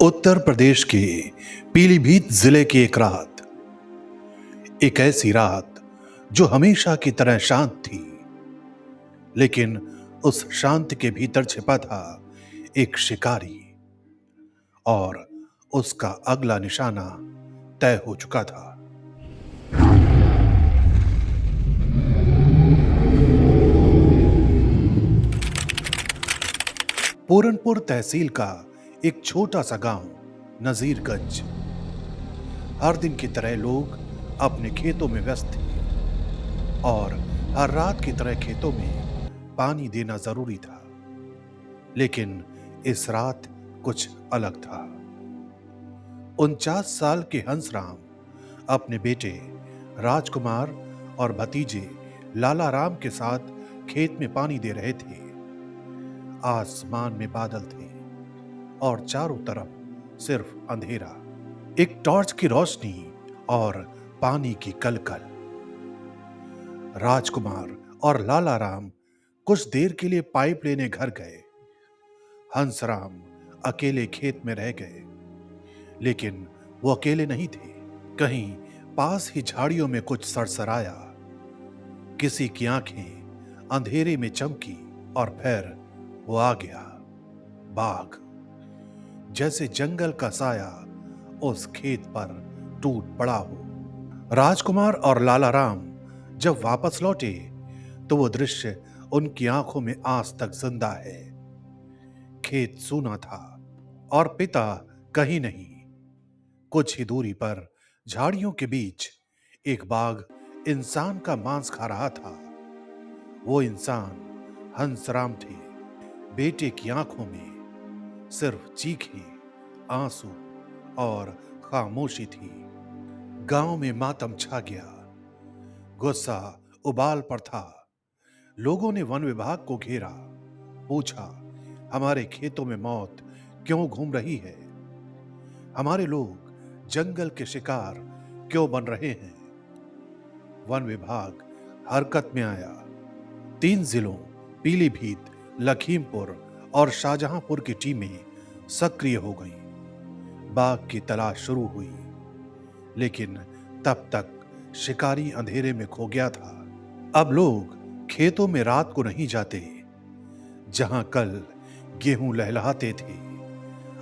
उत्तर प्रदेश के पीलीभीत जिले की एक रात, एक ऐसी रात जो हमेशा की तरह शांत थी, लेकिन उस शांति के भीतर छिपा था एक शिकारी और उसका अगला निशाना तय हो चुका था। पूरनपुर तहसील का एक छोटा सा गांव नजीरगंज। हर दिन की तरह लोग अपने खेतों में व्यस्त थे और हर रात की तरह खेतों में पानी देना जरूरी था। लेकिन इस रात कुछ अलग था। 49 साल के हंसराम अपने बेटे राजकुमार और भतीजे लाला राम के साथ खेत में पानी दे रहे थे। आसमान में बादल थे और चारों तरफ सिर्फ अंधेरा, एक टॉर्च की रोशनी और पानी की कलकल। राजकुमार और लाला राम कुछ देर के लिए पाइप लेने घर गए। हंसराम अकेले खेत में रह गए, लेकिन वो अकेले नहीं थे। कहीं पास ही झाड़ियों में कुछ सरसराया, किसी की आंखें अंधेरे में चमकी और फिर वो आ गया, बाघ। जैसे जंगल का साया उस खेत पर टूट पड़ा हो। राजकुमार और लाला राम जब वापस लौटे तो वो दृश्य उनकी आंखों में आज तक जिंदा है। खेत सूना था और पिता कहीं नहीं। कुछ ही दूरी पर झाड़ियों के बीच एक बाघ इंसान का मांस खा रहा था। वो इंसान हंसराम थे। बेटे की आंखों में सिर्फ चीखें, आंसू और खामोशी थी। गांव में मातम छा गया, गुस्सा उबाल पर था। लोगों ने वन विभाग को घेरा, पूछा, हमारे खेतों में मौत क्यों घूम रही है? हमारे लोग जंगल के शिकार क्यों बन रहे हैं? वन विभाग हरकत में आया। 3 जिलों पीलीभीत, लखीमपुर और शाहजहांपुर की टीमें सक्रिय हो गईं। बाघ की तलाश शुरू हुई, लेकिन तब तक शिकारी अंधेरे में खो गया था। अब लोग खेतों में रात को नहीं जाते। जहां कल गेहूं लहलहाते थे,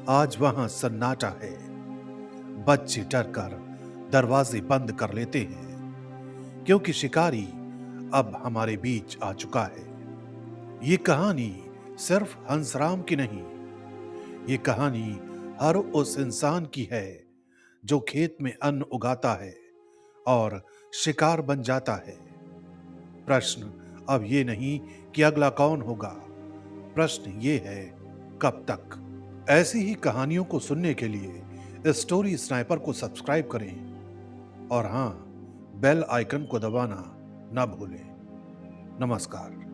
आज वहां सन्नाटा है। बच्चे डरकर दरवाजे बंद कर लेते हैं, क्योंकि शिकारी अब हमारे बीच आ चुका है। ये कहानी सिर्फ हंसराम की नहीं, ये कहानी हर उस इंसान की है जो खेत में अन्न उगाता है और शिकार बन जाता है। प्रश्न अब ये नहीं कि अगला कौन होगा, प्रश्न ये है, कब तक? ऐसी ही कहानियों को सुनने के लिए स्टोरी स्नाइपर को सब्सक्राइब करें और हां, बेल आइकन को दबाना ना भूलें। नमस्कार।